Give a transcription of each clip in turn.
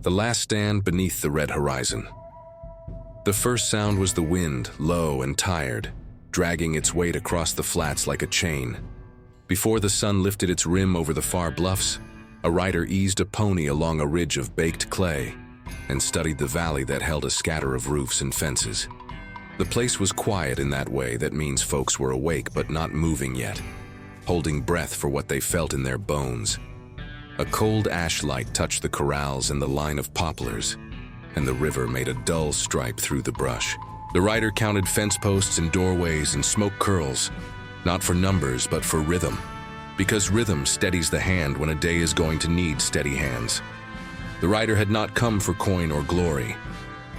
The last stand beneath the red horizon. The first sound was the wind, low and tired, dragging its weight across the flats like a chain. Before the sun lifted its rim over the far bluffs, a rider eased a pony along a ridge of baked clay and studied the valley that held a scatter of roofs and fences. The place was quiet in that way that means folks were awake but not moving yet, holding breath for what they felt in their bones. A cold ash light touched the corrals and the line of poplars, and the river made a dull stripe through the brush. The rider counted fence posts and doorways and smoke curls, not for numbers but for rhythm, because rhythm steadies the hand when a day is going to need steady hands. The rider had not come for coin or glory.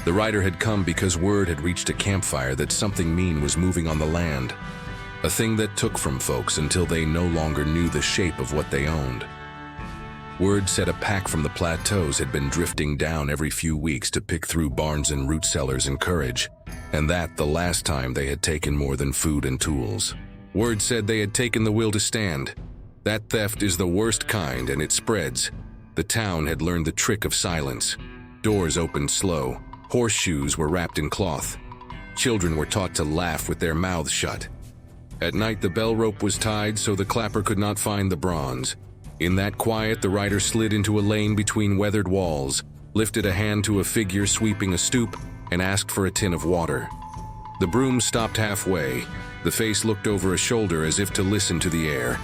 The rider had come because word had reached a campfire that something mean was moving on the land, a thing that took from folks until they no longer knew the shape of what they owned. Word said a pack from the plateaus had been drifting down every few weeks to pick through barns and root cellars and courage, and that the last time they had taken more than food and tools. Word said they had taken the will to stand. That theft is the worst kind and it spreads. The town had learned the trick of silence. Doors opened slow. Horseshoes were wrapped in cloth. Children were taught to laugh with their mouths shut. At night the bell rope was tied so the clapper could not find the bronze. In that quiet the rider slid into a lane between weathered walls, lifted a hand to a figure sweeping a stoop, and asked for a tin of water. The broom stopped halfway. The face looked over a shoulder as if to listen to the air.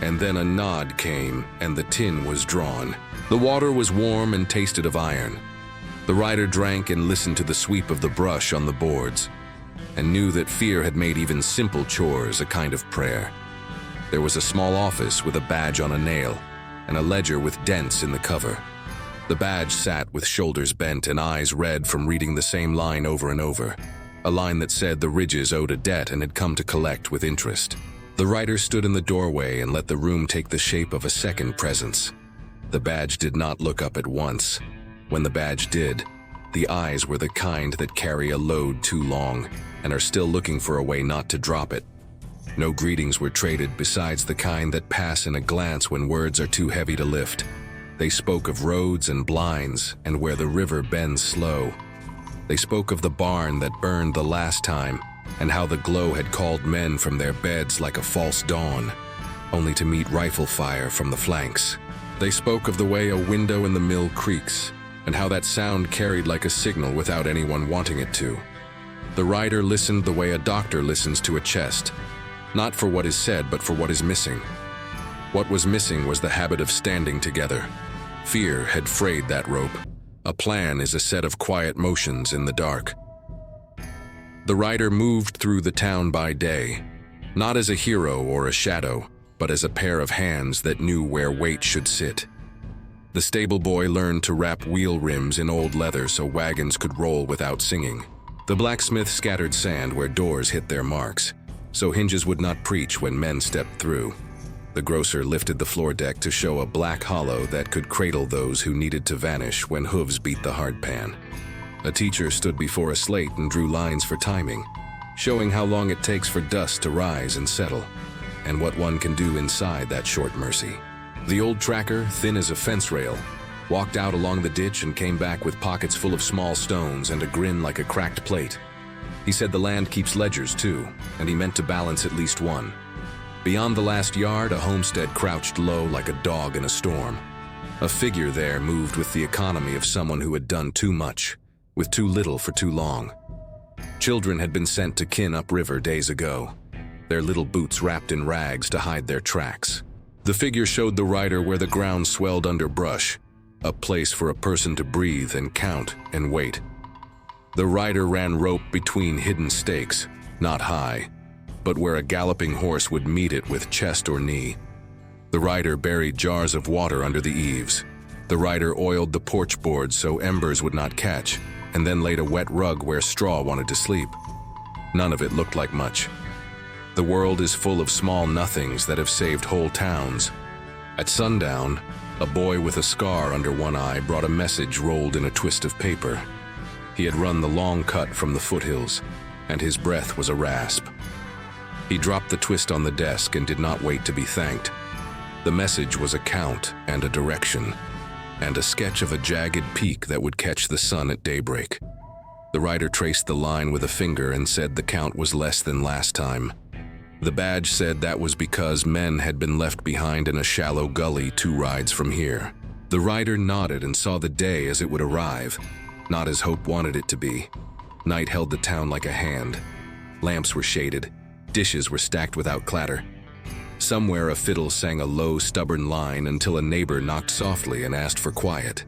And then a nod came, and the tin was drawn. The water was warm and tasted of iron. The rider drank and listened to the sweep of the brush on the boards, and knew that fear had made even simple chores a kind of prayer. There was a small office with a badge on a nail, and a ledger with dents in the cover. The badge sat with shoulders bent and eyes red from reading the same line over and over, a line that said the Ridges owed a debt and had come to collect with interest. The rider stood in the doorway and let the room take the shape of a second presence. The badge did not look up at once. When the badge did, the eyes were the kind that carry a load too long and are still looking for a way not to drop it. No greetings were traded besides the kind that pass in a glance when words are too heavy to lift. They spoke of roads and blinds and where the river bends slow. They spoke of the barn that burned the last time and how the glow had called men from their beds like a false dawn, only to meet rifle fire from the flanks. They spoke of the way a window in the mill creaks and how that sound carried like a signal without anyone wanting it to. The rider listened the way a doctor listens to a chest, not for what is said, but for what is missing. What was missing was the habit of standing together. Fear had frayed that rope. A plan is a set of quiet motions in the dark. The rider moved through the town by day, not as a hero or a shadow, but as a pair of hands that knew where weight should sit. The stable boy learned to wrap wheel rims in old leather so wagons could roll without singing. The blacksmith scattered sand where doors hit their marks, so hinges would not preach when men stepped through. The grocer lifted the floor deck to show a black hollow that could cradle those who needed to vanish when hooves beat the hard pan. A teacher stood before a slate and drew lines for timing, showing how long it takes for dust to rise and settle, and what one can do inside that short mercy. The old tracker, thin as a fence rail, walked out along the ditch and came back with pockets full of small stones and a grin like a cracked plate. He said the land keeps ledgers too, and he meant to balance at least one. Beyond the last yard, a homestead crouched low like a dog in a storm. A figure there moved with the economy of someone who had done too much, with too little for too long. Children had been sent to kin upriver days ago, their little boots wrapped in rags to hide their tracks. The figure showed the rider where the ground swelled under brush, a place for a person to breathe and count and wait. The rider ran rope between hidden stakes, not high, but where a galloping horse would meet it with chest or knee. The rider buried jars of water under the eaves. The rider oiled the porch boards so embers would not catch, and then laid a wet rug where straw wanted to sleep. None of it looked like much. The world is full of small nothings that have saved whole towns. At sundown, a boy with a scar under one eye brought a message rolled in a twist of paper. He had run the long cut from the foothills, and his breath was a rasp. He dropped the twist on the desk and did not wait to be thanked. The message was a count and a direction. and a sketch of a jagged peak that would catch the sun at daybreak. The rider traced the line with a finger and said the count was less than last time. The badge said that was because men had been left behind in a shallow gully 2 rides from here. The rider nodded and saw the day as it would arrive, not as Hope wanted it to be. Night held the town like a hand. Lamps were shaded, dishes were stacked without clatter. Somewhere a fiddle sang a low, stubborn line until a neighbor knocked softly and asked for quiet.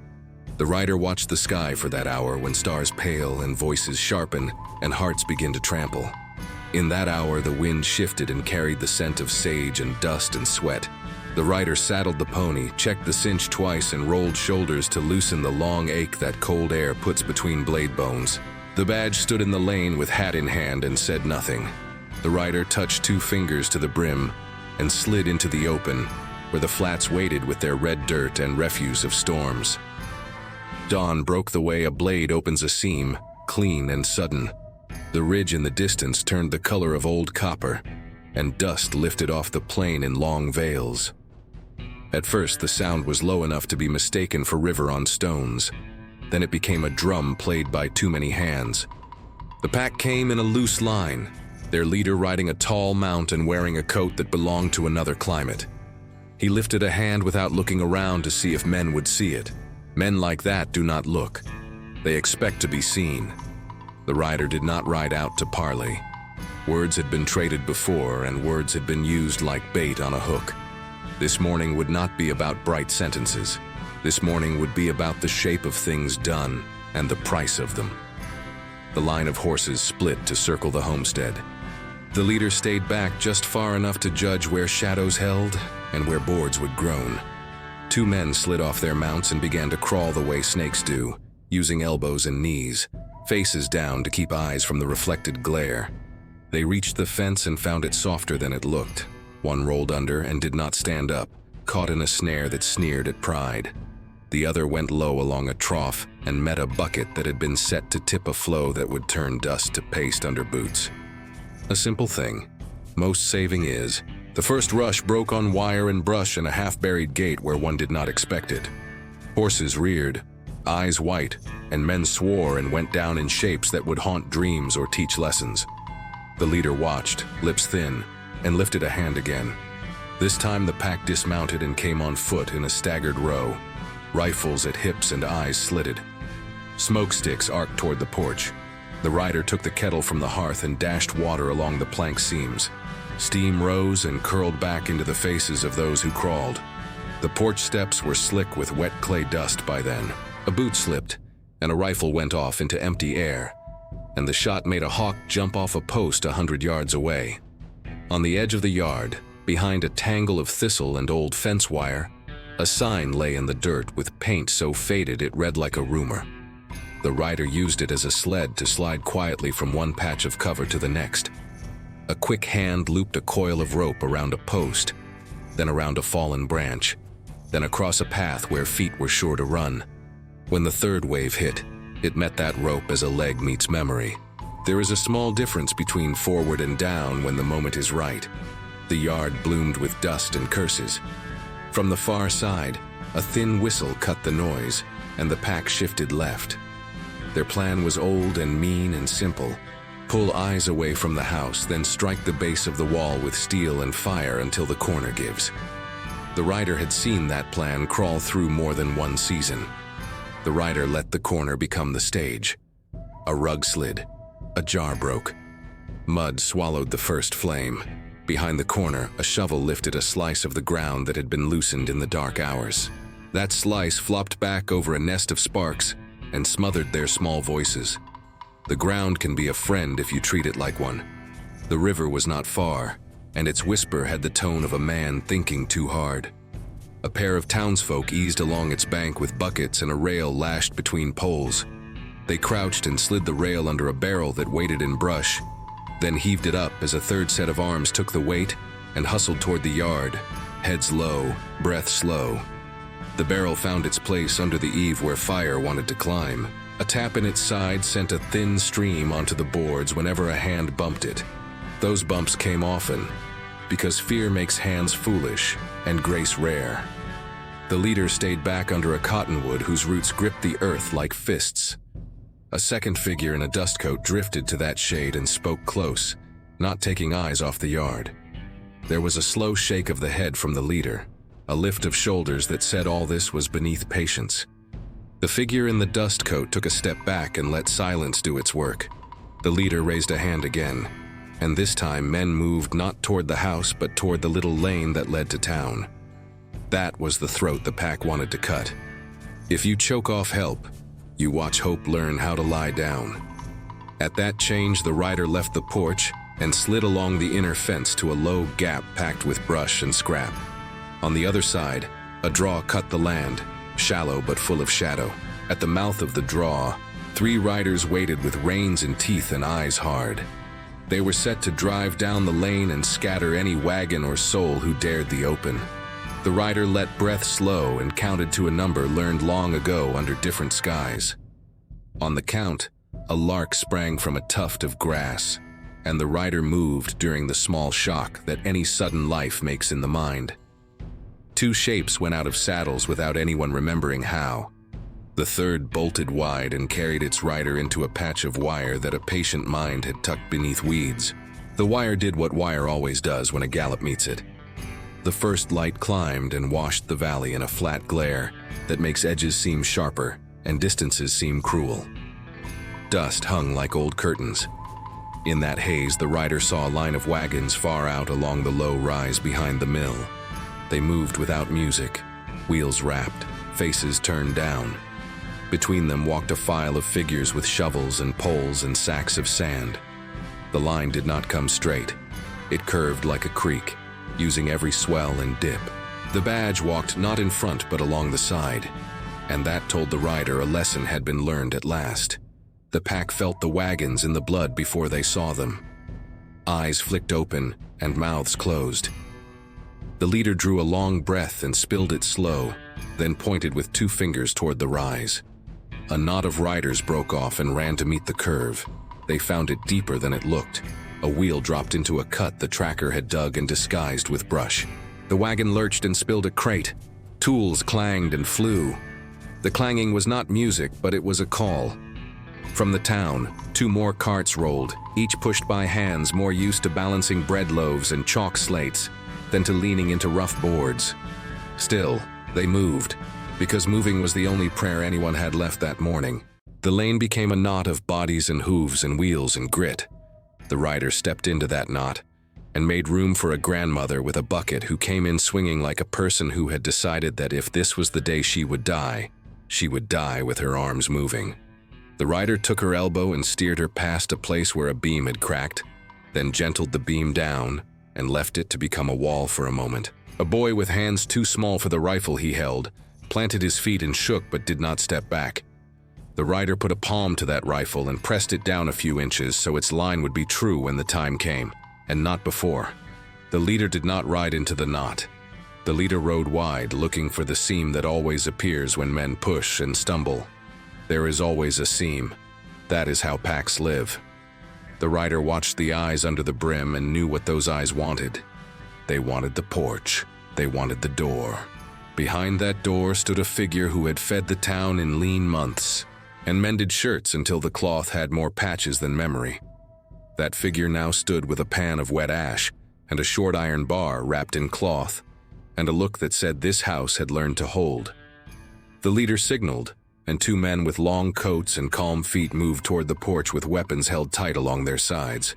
The rider watched the sky for that hour when stars pale and voices sharpen and hearts begin to trample. In that hour, the wind shifted and carried the scent of sage and dust and sweat. The rider saddled the pony, checked the cinch twice, and rolled shoulders to loosen the long ache that cold air puts between blade bones. The badge stood in the lane with hat in hand and said nothing. The rider touched 2 fingers to the brim and slid into the open, where the flats waited with their red dirt and refuse of storms. Dawn broke the way a blade opens a seam, clean and sudden. The ridge in the distance turned the color of old copper, and dust lifted off the plain in long veils. At first, the sound was low enough to be mistaken for river on stones. Then it became a drum played by too many hands. The pack came in a loose line, their leader riding a tall mount and wearing a coat that belonged to another climate. He lifted a hand without looking around to see if men would see it. Men like that do not look. They expect to be seen. The rider did not ride out to parley. Words had been traded before, and words had been used like bait on a hook. This morning would not be about bright sentences. This morning would be about the shape of things done and the price of them. The line of horses split to circle the homestead. The leader stayed back just far enough to judge where shadows held and where boards would groan. 2 men slid off their mounts and began to crawl the way snakes do, using elbows and knees, faces down to keep eyes from the reflected glare. They reached the fence and found it softer than it looked. One rolled under and did not stand up, caught in a snare that sneered at pride. The other went low along a trough and met a bucket that had been set to tip a flow that would turn dust to paste under boots. A simple thing. Most saving is. The first rush broke on wire and brush and a half-buried gate where one did not expect it. Horses reared, eyes white, and men swore and went down in shapes that would haunt dreams or teach lessons. The leader watched, lips thin, and lifted a hand again. This time the pack dismounted and came on foot in a staggered row, rifles at hips and eyes slitted. Smoke sticks arced toward the porch. The rider took the kettle from the hearth and dashed water along the plank seams. Steam rose and curled back into the faces of those who crawled. The porch steps were slick with wet clay dust by then. A boot slipped, and a rifle went off into empty air, and the shot made a hawk jump off a post 100 yards away. On the edge of the yard, behind a tangle of thistle and old fence wire, a sign lay in the dirt with paint so faded it read like a rumor. The rider used it as a sled to slide quietly from one patch of cover to the next. A quick hand looped a coil of rope around a post, then around a fallen branch, then across a path where feet were sure to run. When the third wave hit, it met that rope as a leg meets memory. There is a small difference between forward and down when the moment is right. The yard bloomed with dust and curses. From the far side, a thin whistle cut the noise, and the pack shifted left. Their plan was old and mean and simple. Pull eyes away from the house, then strike the base of the wall with steel and fire until the corner gives. The rider had seen that plan crawl through more than one season. The rider let the corner become the stage. A rug slid. A jar broke. Mud swallowed the first flame. Behind the corner, a shovel lifted a slice of the ground that had been loosened in the dark hours. That slice flopped back over a nest of sparks and smothered their small voices. The ground can be a friend if you treat it like one. The river was not far, and its whisper had the tone of a man thinking too hard. A pair of townsfolk eased along its bank with buckets and a rail lashed between poles. They crouched and slid the rail under a barrel that waited in brush, then heaved it up as a third set of arms took the weight and hustled toward the yard, heads low, breath slow. The barrel found its place under the eave where fire wanted to climb. A tap in its side sent a thin stream onto the boards whenever a hand bumped it. Those bumps came often, because fear makes hands foolish and grace rare. The leader stayed back under a cottonwood whose roots gripped the earth like fists. A second figure in a dust coat drifted to that shade and spoke close, not taking eyes off the yard. There was a slow shake of the head from the leader, a lift of shoulders that said all this was beneath patience. The figure in the dust coat took a step back and let silence do its work. The leader raised a hand again, and this time men moved not toward the house but toward the little lane that led to town. That was the throat the pack wanted to cut. If you choke off help, you watch hope learn how to lie down. At that change, the rider left the porch and slid along the inner fence to a low gap packed with brush and scrap. On the other side, a draw cut the land, shallow but full of shadow. At the mouth of the draw, 3 riders waited with reins in teeth and eyes hard. They were set to drive down the lane and scatter any wagon or soul who dared the open. The rider let breath slow and counted to a number learned long ago under different skies. On the count, a lark sprang from a tuft of grass, and the rider moved during the small shock that any sudden life makes in the mind. 2 shapes went out of saddles without anyone remembering how. The third bolted wide and carried its rider into a patch of wire that a patient mind had tucked beneath weeds. The wire did what wire always does when a gallop meets it. The first light climbed and washed the valley in a flat glare that makes edges seem sharper and distances seem cruel. Dust hung like old curtains. In that haze, the rider saw a line of wagons far out along the low rise behind the mill. They moved without music, wheels wrapped, faces turned down. Between them walked a file of figures with shovels and poles and sacks of sand. The line did not come straight. It curved like a creek, using every swell and dip. The badge walked not in front but along the side, and that told the rider a lesson had been learned at last. The pack felt the wagons in the blood before they saw them. Eyes flicked open and mouths closed. The leader drew a long breath and spilled it slow, then pointed with 2 fingers toward the rise. A knot of riders broke off and ran to meet the curve. They found it deeper than it looked. A wheel dropped into a cut the tracker had dug and disguised with brush. The wagon lurched and spilled a crate. Tools clanged and flew. The clanging was not music, but it was a call. From the town, 2 more carts rolled, each pushed by hands more used to balancing bread loaves and chalk slates than to leaning into rough boards. Still, they moved, because moving was the only prayer anyone had left that morning. The lane became a knot of bodies and hooves and wheels and grit. The rider stepped into that knot and made room for a grandmother with a bucket who came in swinging like a person who had decided that if this was the day she would die with her arms moving. The rider took her elbow and steered her past a place where a beam had cracked, then gentled the beam down and left it to become a wall for a moment. A boy with hands too small for the rifle he held planted his feet and shook but did not step back. The rider put a palm to that rifle and pressed it down a few inches so its line would be true when the time came, and not before. The leader did not ride into the knot. The leader rode wide, looking for the seam that always appears when men push and stumble. There is always a seam. That is how packs live. The rider watched the eyes under the brim and knew what those eyes wanted. They wanted the porch. They wanted the door. Behind that door stood a figure who had fed the town in lean months and mended shirts until the cloth had more patches than memory. That figure now stood with a pan of wet ash and a short iron bar wrapped in cloth, and a look that said this house had learned to hold. The leader signaled, and 2 men with long coats and calm feet moved toward the porch with weapons held tight along their sides.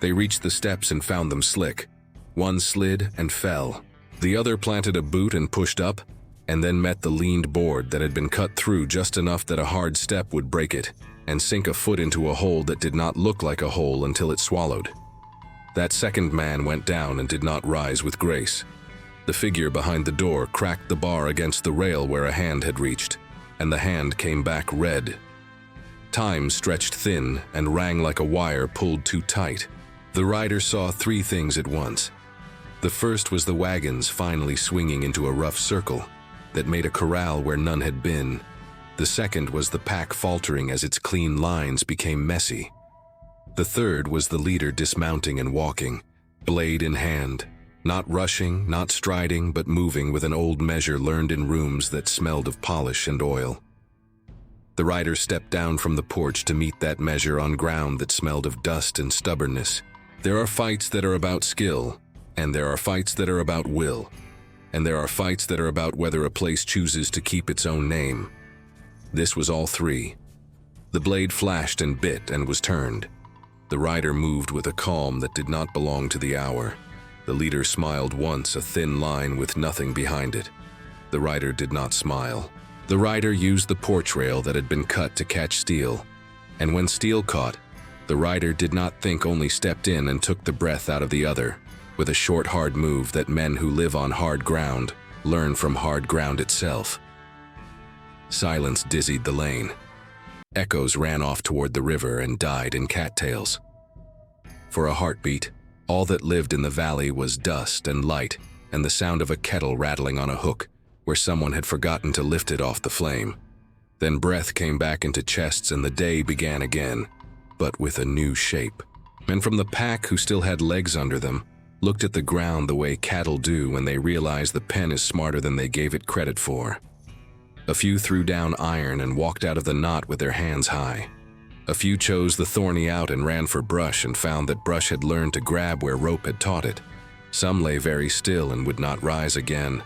They reached the steps and found them slick. One slid and fell. The other planted a boot and pushed up, and then met the leaned board that had been cut through just enough that a hard step would break it and sink a foot into a hole that did not look like a hole until it swallowed. That second man went down and did not rise with grace. The figure behind the door cracked the bar against the rail where a hand had reached, and the hand came back red. Time stretched thin and rang like a wire pulled too tight. The rider saw 3 things at once. The first was the wagons finally swinging into a rough circle that made a corral where none had been. The second was the pack faltering as its clean lines became messy. The third was the leader dismounting and walking, blade in hand, Not rushing, not striding, but moving with an old measure learned in rooms that smelled of polish and oil. The rider stepped down from the porch to meet that measure on ground that smelled of dust and stubbornness. There are fights that are about skill, and there are fights that are about will, and there are fights that are about whether a place chooses to keep its own name. This was all three. The blade flashed and bit and was turned. The rider moved with a calm that did not belong to the hour. The leader smiled once, a thin line with nothing behind it. The rider did not smile. The rider used the porch rail that had been cut to catch steel, and when steel caught, the rider did not think, only stepped in and took the breath out of the other, with a short, hard move that men who live on hard ground learn from hard ground itself. Silence dizzied the lane. Echoes ran off toward the river and died in cattails. For a heartbeat, all that lived in the valley was dust and light and the sound of a kettle rattling on a hook where someone had forgotten to lift it off the flame. Then breath came back into chests and the day began again, but with a new shape. Men from the pack, who still had legs under them, looked at the ground the way cattle do when they realize the pen is smarter than they gave it credit for. A few threw down iron and walked out of the knot with their hands high. A few chose the thorny out and ran for brush and found that brush had learned to grab where rope had taught it. Some lay very still and would not rise again,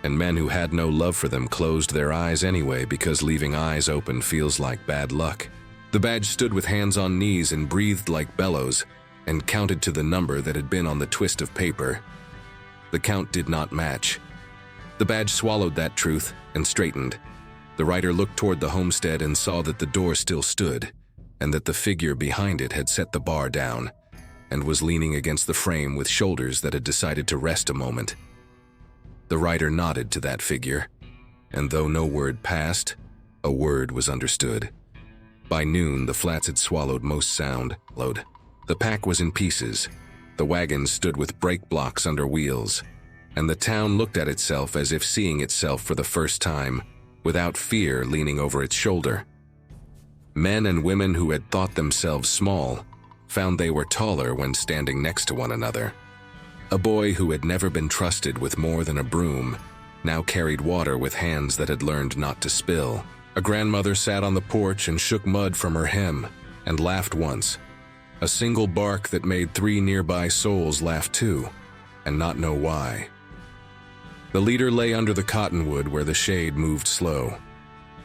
and men who had no love for them closed their eyes anyway, because leaving eyes open feels like bad luck. The badge stood with hands on knees and breathed like bellows, and counted to the number that had been on the twist of paper. The count did not match. The badge swallowed that truth and straightened. The rider looked toward the homestead and saw that the door still stood, and that the figure behind it had set the bar down, and was leaning against the frame with shoulders that had decided to rest a moment. The rider nodded to that figure, and though no word passed, a word was understood. By noon, the flats had swallowed most sound. The pack was in pieces. The wagons stood with brake blocks under wheels, and the town looked at itself as if seeing itself for the first time, without fear leaning over its shoulder. Men and women who had thought themselves small found they were taller when standing next to one another. A boy who had never been trusted with more than a broom now carried water with hands that had learned not to spill. A grandmother sat on the porch and shook mud from her hem and laughed once. A single bark that made three nearby souls laugh too, and not know why. The leader lay under the cottonwood where the shade moved slow.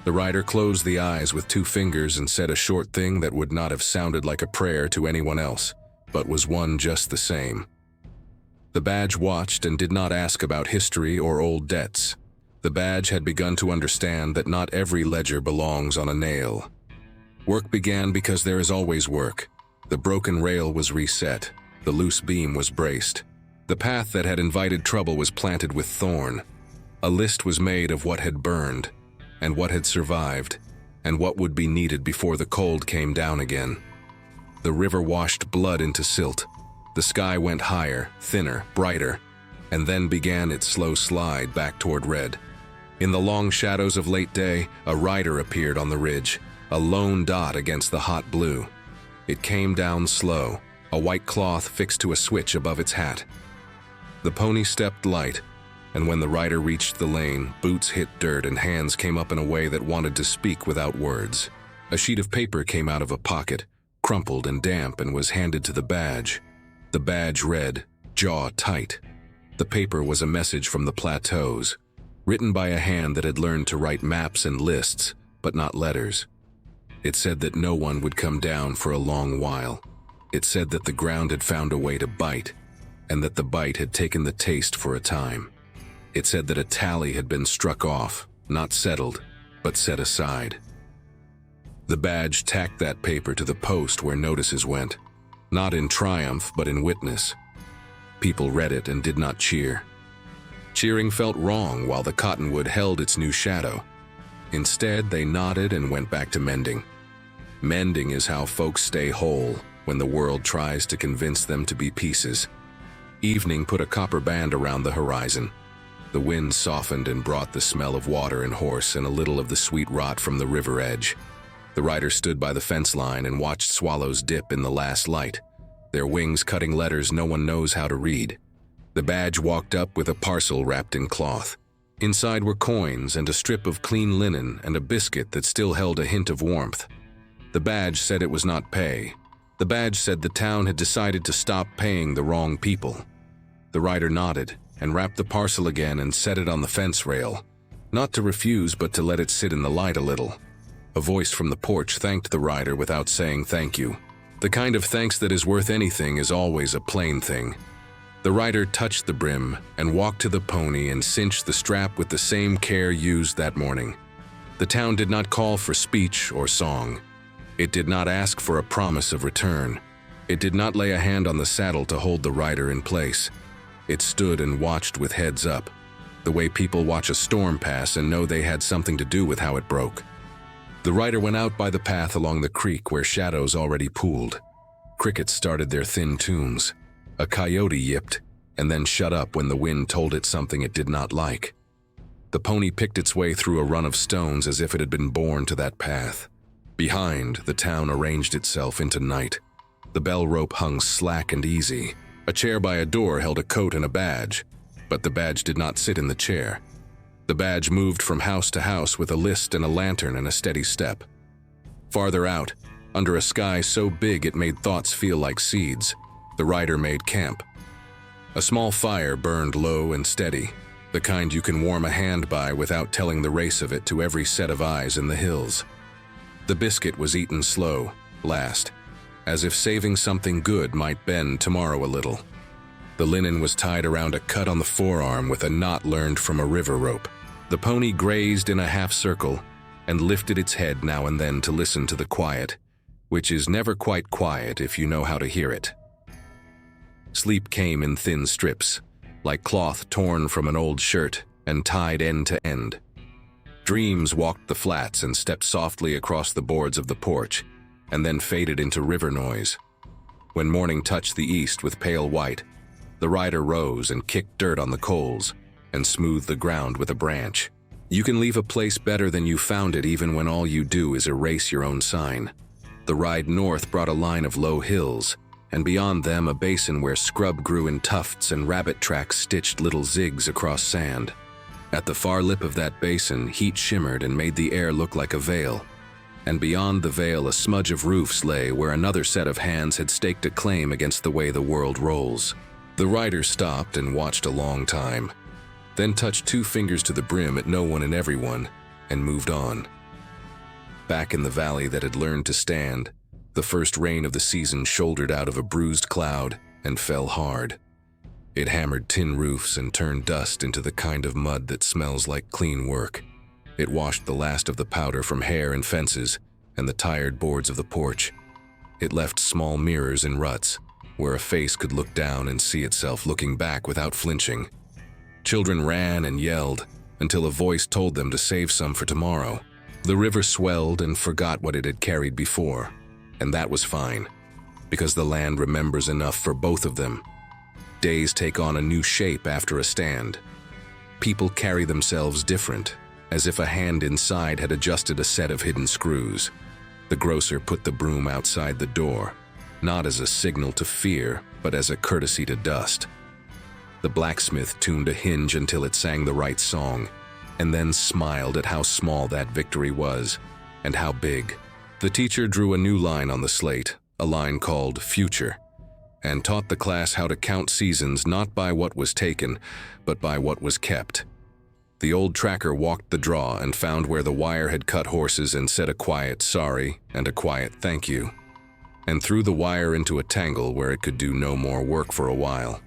The rider closed the eyes with 2 fingers and said a short thing that would not have sounded like a prayer to anyone else, but was one just the same. The badge watched and did not ask about history or old debts. The badge had begun to understand that not every ledger belongs on a nail. Work began because there is always work. The broken rail was reset. The loose beam was braced. The path that had invited trouble was planted with thorn. A list was made of what had burned, and what had survived, and what would be needed before the cold came down again. The river washed blood into silt. The sky went higher, thinner, brighter, and then began its slow slide back toward red. In the long shadows of late day, a rider appeared on the ridge, a lone dot against the hot blue. It came down slow, a white cloth fixed to a switch above its hat. The pony stepped light, and when the rider reached the lane, boots hit dirt and hands came up in a way that wanted to speak without words. A sheet of paper came out of a pocket, crumpled and damp, and was handed to the badge. The badge read, jaw tight. The paper was a message from the plateaus, written by a hand that had learned to write maps and lists, but not letters. It said that no one would come down for a long while. It said that the ground had found a way to bite, and that the bite had taken the taste for a time. It said that a tally had been struck off, not settled, but set aside. The badge tacked that paper to the post where notices went, not in triumph but in witness. People read it and did not cheer. Cheering felt wrong while the cottonwood held its new shadow. Instead, they nodded and went back to mending. Mending is how folks stay whole when the world tries to convince them to be pieces. Evening put a copper band around the horizon. The wind softened and brought the smell of water and horse and a little of the sweet rot from the river edge. The rider stood by the fence line and watched swallows dip in the last light, their wings cutting letters no one knows how to read. The badge walked up with a parcel wrapped in cloth. Inside were coins and a strip of clean linen and a biscuit that still held a hint of warmth. The badge said it was not pay. The badge said the town had decided to stop paying the wrong people. The rider nodded and wrapped the parcel again and set it on the fence rail, not to refuse but to let it sit in the light a little. A voice from the porch thanked the rider without saying thank you. The kind of thanks that is worth anything is always a plain thing. The rider touched the brim and walked to the pony and cinched the strap with the same care used that morning. The town did not call for speech or song. It did not ask for a promise of return. It did not lay a hand on the saddle to hold the rider in place. It stood and watched with heads up, the way people watch a storm pass and know they had something to do with how it broke. The rider went out by the path along the creek where shadows already pooled. Crickets started their thin tunes. A coyote yipped and then shut up when the wind told it something it did not like. The pony picked its way through a run of stones as if it had been born to that path. Behind, the town arranged itself into night. The bell rope hung slack and easy. A chair by a door held a coat and a badge, but the badge did not sit in the chair. The badge moved from house to house with a list and a lantern and a steady step. Farther out, under a sky so big it made thoughts feel like seeds, the rider made camp. A small fire burned low and steady, the kind you can warm a hand by without telling the race of it to every set of eyes in the hills. The biscuit was eaten slow, last, as if saving something good might bend tomorrow a little. The linen was tied around a cut on the forearm with a knot learned from a river rope. The pony grazed in a half circle and lifted its head now and then to listen to the quiet, which is never quite quiet if you know how to hear it. Sleep came in thin strips, like cloth torn from an old shirt and tied end to end. Dreams walked the flats and stepped softly across the boards of the porch, and then faded into river noise. When morning touched the east with pale white, the rider rose and kicked dirt on the coals and smoothed the ground with a branch. You can leave a place better than you found it even when all you do is erase your own sign. The ride north brought a line of low hills, and beyond them a basin where scrub grew in tufts and rabbit tracks stitched little zigs across sand. At the far lip of that basin, heat shimmered and made the air look like a veil. And beyond the veil, a smudge of roofs lay where another set of hands had staked a claim against the way the world rolls. The rider stopped and watched a long time, then touched 2 fingers to the brim at no one and everyone, and moved on. Back in the valley that had learned to stand, the first rain of the season shouldered out of a bruised cloud and fell hard. It hammered tin roofs and turned dust into the kind of mud that smells like clean work. It washed the last of the powder from hair and fences and the tired boards of the porch. It left small mirrors in ruts, where a face could look down and see itself looking back without flinching. Children ran and yelled until a voice told them to save some for tomorrow. The river swelled and forgot what it had carried before, and that was fine, because the land remembers enough for both of them. Days take on a new shape after a stand. People carry themselves different, as if a hand inside had adjusted a set of hidden screws. The grocer put the broom outside the door, not as a signal to fear, but as a courtesy to dust. The blacksmith tuned a hinge until it sang the right song, and then smiled at how small that victory was, and how big. The teacher drew a new line on the slate, a line called Future, and taught the class how to count seasons not by what was taken, but by what was kept. The old tracker walked the draw and found where the wire had cut horses and said a quiet sorry and a quiet thank you, and threw the wire into a tangle where it could do no more work for a while.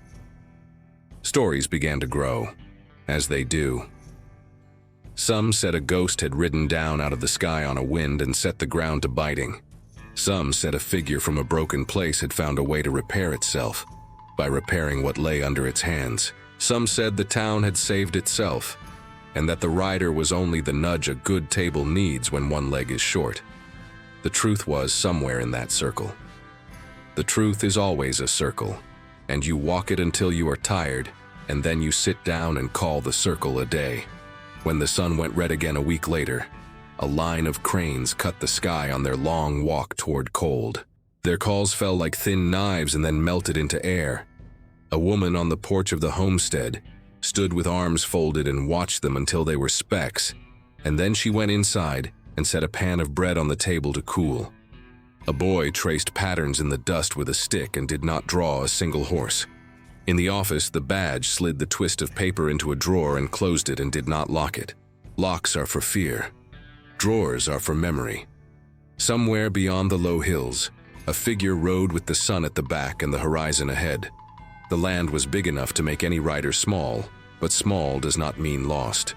Stories began to grow, as they do. Some said a ghost had ridden down out of the sky on a wind and set the ground to biting. Some said a figure from a broken place had found a way to repair itself, by repairing what lay under its hands. Some said the town had saved itself, and that the rider was only the nudge a good table needs when one leg is short. The truth was somewhere in that circle. The truth is always a circle, and you walk it until you are tired, and then you sit down and call the circle a day. When the sun went red again a week later, a line of cranes cut the sky on their long walk toward cold. Their calls fell like thin knives and then melted into air. A woman on the porch of the homestead stood with arms folded and watched them until they were specks, and then she went inside and set a pan of bread on the table to cool. A boy traced patterns in the dust with a stick and did not draw a single horse. In the office, the badge slid the twist of paper into a drawer and closed it and did not lock it. Locks are for fear. Drawers are for memory. Somewhere beyond the low hills, a figure rode with the sun at the back and the horizon ahead. The land was big enough to make any rider small, but small does not mean lost.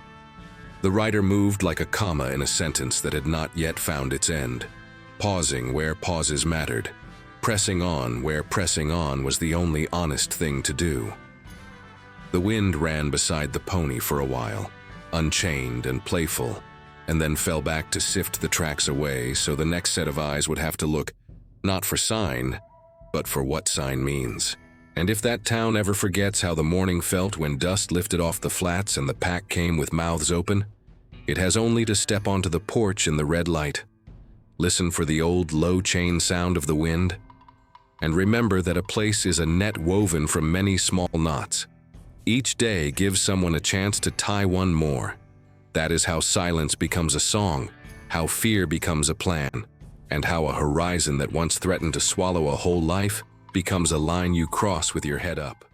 The rider moved like a comma in a sentence that had not yet found its end, pausing where pauses mattered, pressing on where pressing on was the only honest thing to do. The wind ran beside the pony for a while, unchained and playful, and then fell back to sift the tracks away so the next set of eyes would have to look not for sign, but for what sign means. And if that town ever forgets how the morning felt when dust lifted off the flats and the pack came with mouths open, it has only to step onto the porch in the red light, listen for the old low chain sound of the wind, and remember that a place is a net woven from many small knots. Each day gives someone a chance to tie one more. That is how silence becomes a song, how fear becomes a plan, and how a horizon that once threatened to swallow a whole life becomes a line you cross with your head up.